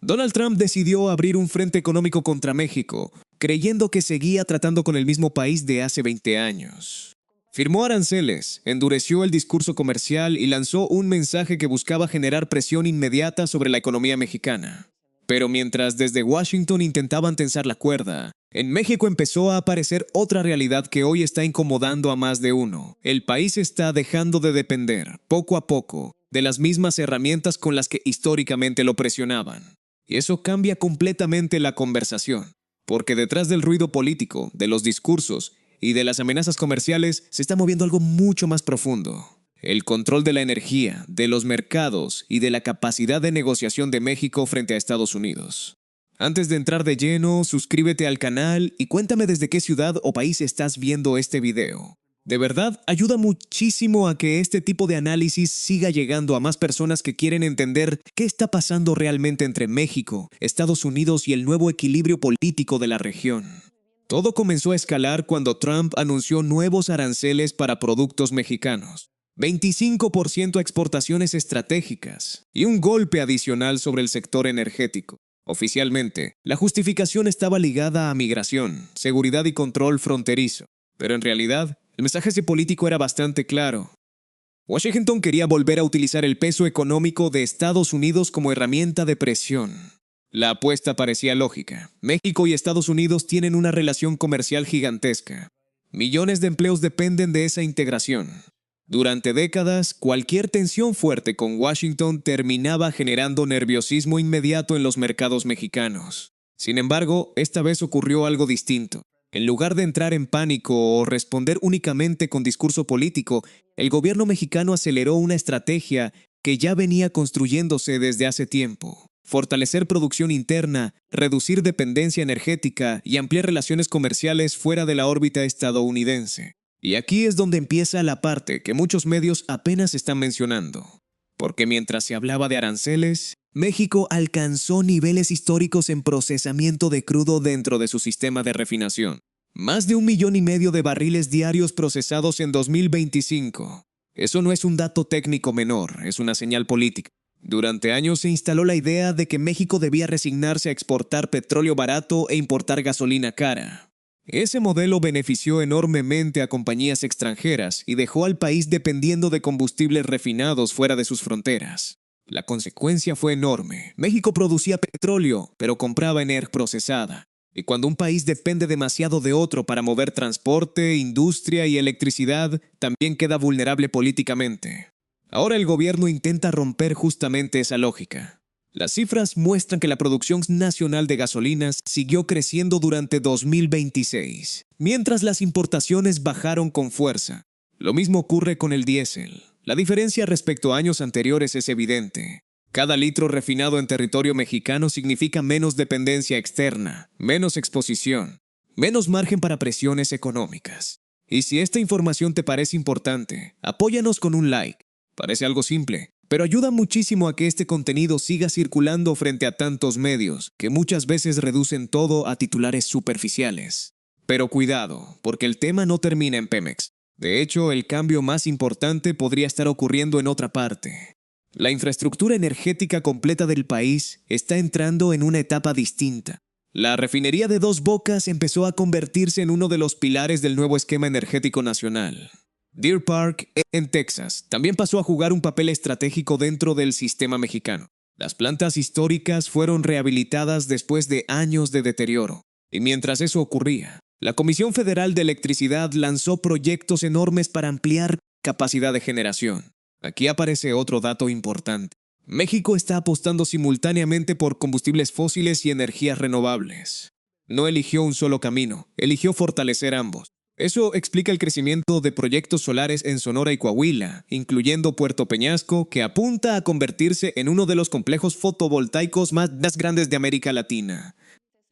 Donald Trump decidió abrir un frente económico contra México, creyendo que seguía tratando con el mismo país de hace 20 años. Firmó aranceles, endureció el discurso comercial y lanzó un mensaje que buscaba generar presión inmediata sobre la economía mexicana. Pero mientras desde Washington intentaban tensar la cuerda, en México empezó a aparecer otra realidad que hoy está incomodando a más de uno. El país está dejando de depender, poco a poco, de las mismas herramientas con las que históricamente lo presionaban. Y eso cambia completamente la conversación, porque detrás del ruido político, de los discursos y de las amenazas comerciales se está moviendo algo mucho más profundo. El control de la energía, de los mercados y de la capacidad de negociación de México frente a Estados Unidos. Antes de entrar de lleno, suscríbete al canal y cuéntame desde qué ciudad o país estás viendo este video. De verdad, ayuda muchísimo a que este tipo de análisis siga llegando a más personas que quieren entender qué está pasando realmente entre México, Estados Unidos y el nuevo equilibrio político de la región. Todo comenzó a escalar cuando Trump anunció nuevos aranceles para productos mexicanos. 25% a exportaciones estratégicas y un golpe adicional sobre el sector energético. Oficialmente, la justificación estaba ligada a migración, seguridad y control fronterizo, pero en realidad, el mensaje político era bastante claro. Washington quería volver a utilizar el peso económico de Estados Unidos como herramienta de presión. La apuesta parecía lógica. México y Estados Unidos tienen una relación comercial gigantesca. Millones de empleos dependen de esa integración. Durante décadas, cualquier tensión fuerte con Washington terminaba generando nerviosismo inmediato en los mercados mexicanos. Sin embargo, esta vez ocurrió algo distinto. En lugar de entrar en pánico o responder únicamente con discurso político, el gobierno mexicano aceleró una estrategia que ya venía construyéndose desde hace tiempo. Fortalecer producción interna, reducir dependencia energética y ampliar relaciones comerciales fuera de la órbita estadounidense. Y aquí es donde empieza la parte que muchos medios apenas están mencionando. Porque mientras se hablaba de aranceles, México alcanzó niveles históricos en procesamiento de crudo dentro de su sistema de refinación. Más de 1,5 millones de barriles diarios procesados en 2025. Eso no es un dato técnico menor, es una señal política. Durante años se instaló la idea de que México debía resignarse a exportar petróleo barato e importar gasolina cara. Ese modelo benefició enormemente a compañías extranjeras y dejó al país dependiendo de combustibles refinados fuera de sus fronteras. La consecuencia fue enorme. México producía petróleo, pero compraba energía procesada. Y cuando un país depende demasiado de otro para mover transporte, industria y electricidad, también queda vulnerable políticamente. Ahora el gobierno intenta romper justamente esa lógica. Las cifras muestran que la producción nacional de gasolinas siguió creciendo durante 2026, mientras las importaciones bajaron con fuerza. Lo mismo ocurre con el diésel. La diferencia respecto a años anteriores es evidente. Cada litro refinado en territorio mexicano significa menos dependencia externa, menos exposición, menos margen para presiones económicas. Y si esta información te parece importante, apóyanos con un like. Parece algo simple, pero ayuda muchísimo a que este contenido siga circulando frente a tantos medios, que muchas veces reducen todo a titulares superficiales. Pero cuidado, porque el tema no termina en Pemex. De hecho, el cambio más importante podría estar ocurriendo en otra parte. La infraestructura energética completa del país está entrando en una etapa distinta. La refinería de Dos Bocas empezó a convertirse en uno de los pilares del nuevo esquema energético nacional. Deer Park, en Texas, también pasó a jugar un papel estratégico dentro del sistema mexicano. Las plantas históricas fueron rehabilitadas después de años de deterioro. Y mientras eso ocurría, la Comisión Federal de Electricidad lanzó proyectos enormes para ampliar capacidad de generación. Aquí aparece otro dato importante. México está apostando simultáneamente por combustibles fósiles y energías renovables. No eligió un solo camino, eligió fortalecer ambos. Eso explica el crecimiento de proyectos solares en Sonora y Coahuila, incluyendo Puerto Peñasco, que apunta a convertirse en uno de los complejos fotovoltaicos más grandes de América Latina.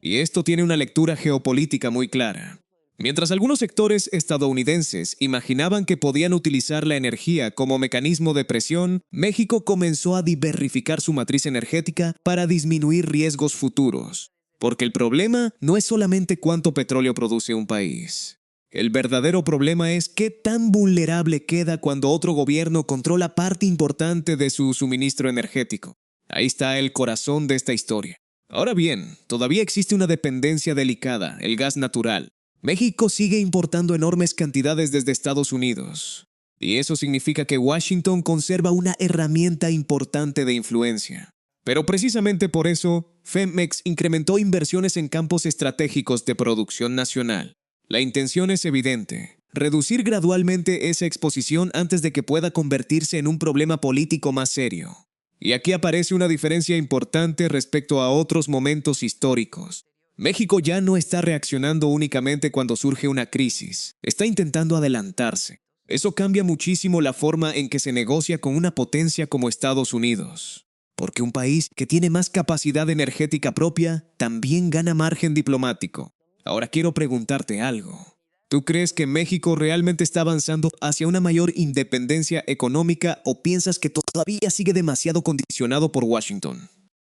Y esto tiene una lectura geopolítica muy clara. Mientras algunos sectores estadounidenses imaginaban que podían utilizar la energía como mecanismo de presión, México comenzó a diversificar su matriz energética para disminuir riesgos futuros. Porque el problema no es solamente cuánto petróleo produce un país. El verdadero problema es qué tan vulnerable queda cuando otro gobierno controla parte importante de su suministro energético. Ahí está el corazón de esta historia. Ahora bien, todavía existe una dependencia delicada, el gas natural. México sigue importando enormes cantidades desde Estados Unidos. Y eso significa que Washington conserva una herramienta importante de influencia. Pero precisamente por eso, Pemex incrementó inversiones en campos estratégicos de producción nacional. La intención es evidente: reducir gradualmente esa exposición antes de que pueda convertirse en un problema político más serio. Y aquí aparece una diferencia importante respecto a otros momentos históricos. México ya no está reaccionando únicamente cuando surge una crisis, está intentando adelantarse. Eso cambia muchísimo la forma en que se negocia con una potencia como Estados Unidos. Porque un país que tiene más capacidad energética propia también gana margen diplomático. Ahora quiero preguntarte algo. ¿Tú crees que México realmente está avanzando hacia una mayor independencia económica o piensas que todavía sigue demasiado condicionado por Washington?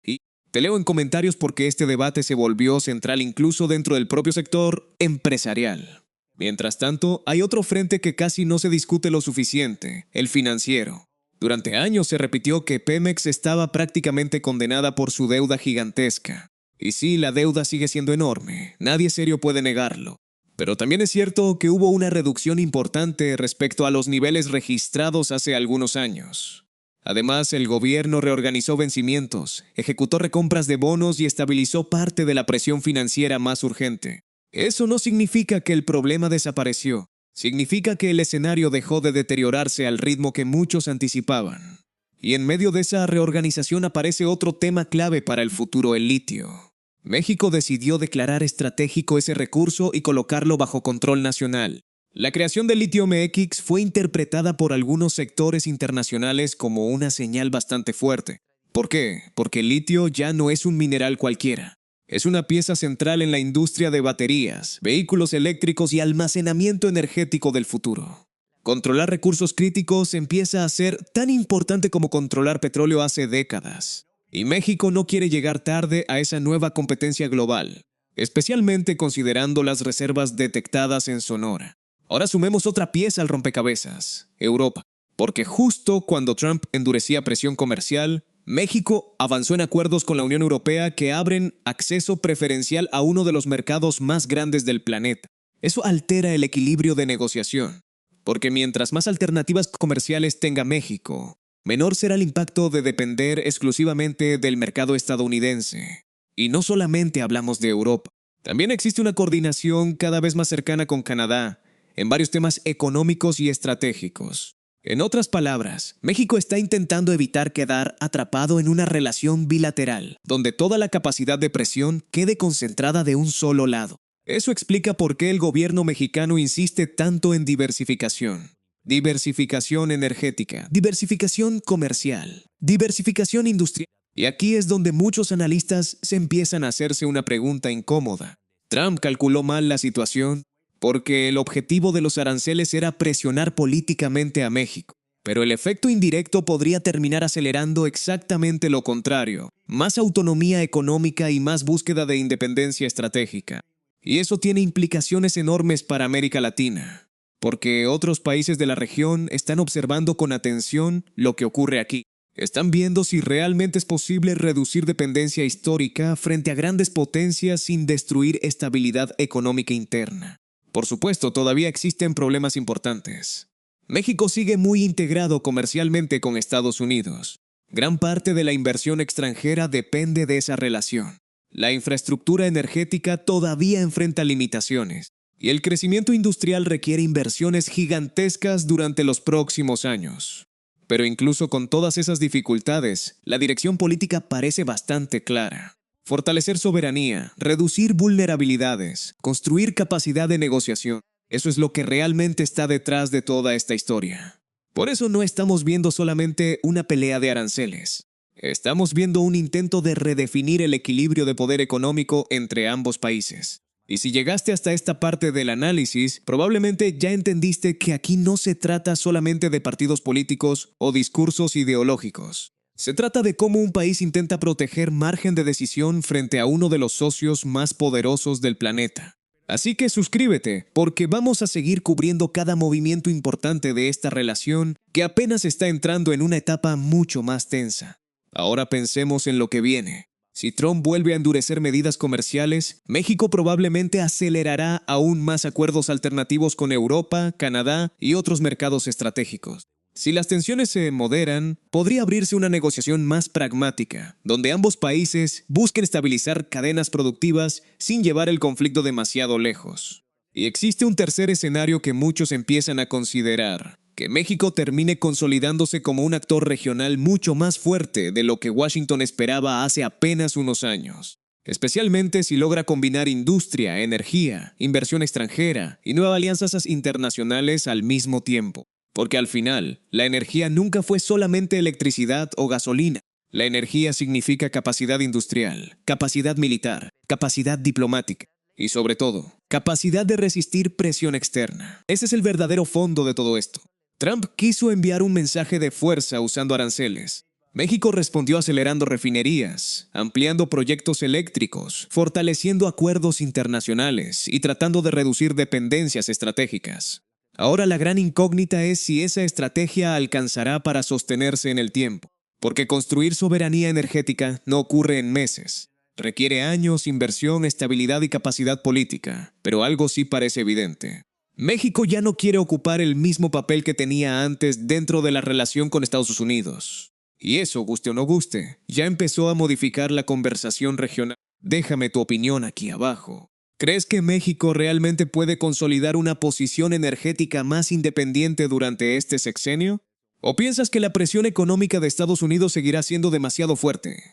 Y te leo en comentarios porque este debate se volvió central incluso dentro del propio sector empresarial. Mientras tanto, hay otro frente que casi no se discute lo suficiente: el financiero. Durante años se repitió que Pemex estaba prácticamente condenada por su deuda gigantesca. Y sí, la deuda sigue siendo enorme, nadie serio puede negarlo. Pero también es cierto que hubo una reducción importante respecto a los niveles registrados hace algunos años. Además, el gobierno reorganizó vencimientos, ejecutó recompras de bonos y estabilizó parte de la presión financiera más urgente. Eso no significa que el problema desapareció. Significa que el escenario dejó de deteriorarse al ritmo que muchos anticipaban. Y en medio de esa reorganización aparece otro tema clave para el futuro: el litio. México decidió declarar estratégico ese recurso y colocarlo bajo control nacional. La creación del litio MX fue interpretada por algunos sectores internacionales como una señal bastante fuerte. ¿Por qué? Porque el litio ya no es un mineral cualquiera. Es una pieza central en la industria de baterías, vehículos eléctricos y almacenamiento energético del futuro. Controlar recursos críticos empieza a ser tan importante como controlar petróleo hace décadas. Y México no quiere llegar tarde a esa nueva competencia global, especialmente considerando las reservas detectadas en Sonora. Ahora sumemos otra pieza al rompecabezas: Europa. Porque justo cuando Trump endurecía presión comercial, México avanzó en acuerdos con la Unión Europea que abren acceso preferencial a uno de los mercados más grandes del planeta. Eso altera el equilibrio de negociación, porque mientras más alternativas comerciales tenga México, menor será el impacto de depender exclusivamente del mercado estadounidense. Y no solamente hablamos de Europa. También existe una coordinación cada vez más cercana con Canadá en varios temas económicos y estratégicos. En otras palabras, México está intentando evitar quedar atrapado en una relación bilateral, donde toda la capacidad de presión quede concentrada de un solo lado. Eso explica por qué el gobierno mexicano insiste tanto en diversificación. Diversificación energética, diversificación comercial, diversificación industrial. Y aquí es donde muchos analistas se empiezan a hacerse una pregunta incómoda. ¿Trump calculó mal la situación? Porque el objetivo de los aranceles era presionar políticamente a México. Pero el efecto indirecto podría terminar acelerando exactamente lo contrario: más autonomía económica y más búsqueda de independencia estratégica. Y eso tiene implicaciones enormes para América Latina, porque otros países de la región están observando con atención lo que ocurre aquí. Están viendo si realmente es posible reducir dependencia histórica frente a grandes potencias sin destruir estabilidad económica interna. Por supuesto, todavía existen problemas importantes. México sigue muy integrado comercialmente con Estados Unidos. Gran parte de la inversión extranjera depende de esa relación. La infraestructura energética todavía enfrenta limitaciones, y el crecimiento industrial requiere inversiones gigantescas durante los próximos años. Pero incluso con todas esas dificultades, la dirección política parece bastante clara. Fortalecer soberanía, reducir vulnerabilidades, construir capacidad de negociación. Eso es lo que realmente está detrás de toda esta historia. Por eso no estamos viendo solamente una pelea de aranceles. Estamos viendo un intento de redefinir el equilibrio de poder económico entre ambos países. Y si llegaste hasta esta parte del análisis, probablemente ya entendiste que aquí no se trata solamente de partidos políticos o discursos ideológicos. Se trata de cómo un país intenta proteger margen de decisión frente a uno de los socios más poderosos del planeta. Así que suscríbete, porque vamos a seguir cubriendo cada movimiento importante de esta relación que apenas está entrando en una etapa mucho más tensa. Ahora pensemos en lo que viene. Si Trump vuelve a endurecer medidas comerciales, México probablemente acelerará aún más acuerdos alternativos con Europa, Canadá y otros mercados estratégicos. Si las tensiones se moderan, podría abrirse una negociación más pragmática, donde ambos países busquen estabilizar cadenas productivas sin llevar el conflicto demasiado lejos. Y existe un tercer escenario que muchos empiezan a considerar: que México termine consolidándose como un actor regional mucho más fuerte de lo que Washington esperaba hace apenas unos años, especialmente si logra combinar industria, energía, inversión extranjera y nuevas alianzas internacionales al mismo tiempo. Porque al final, la energía nunca fue solamente electricidad o gasolina. La energía significa capacidad industrial, capacidad militar, capacidad diplomática y, sobre todo, capacidad de resistir presión externa. Ese es el verdadero fondo de todo esto. Trump quiso enviar un mensaje de fuerza usando aranceles. México respondió acelerando refinerías, ampliando proyectos eléctricos, fortaleciendo acuerdos internacionales y tratando de reducir dependencias estratégicas. Ahora la gran incógnita es si esa estrategia alcanzará para sostenerse en el tiempo, porque construir soberanía energética no ocurre en meses. Requiere años, inversión, estabilidad y capacidad política, pero algo sí parece evidente. México ya no quiere ocupar el mismo papel que tenía antes dentro de la relación con Estados Unidos. Y eso, guste o no guste, ya empezó a modificar la conversación regional. Déjame tu opinión aquí abajo. ¿Crees que México realmente puede consolidar una posición energética más independiente durante este sexenio? ¿O piensas que la presión económica de Estados Unidos seguirá siendo demasiado fuerte?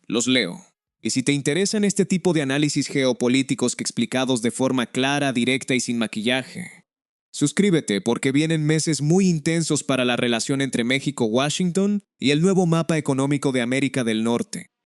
Los leo. Y si te interesan este tipo de análisis geopolíticos que explicados de forma clara, directa y sin maquillaje, suscríbete porque vienen meses muy intensos para la relación entre México-Washington y el nuevo mapa económico de América del Norte.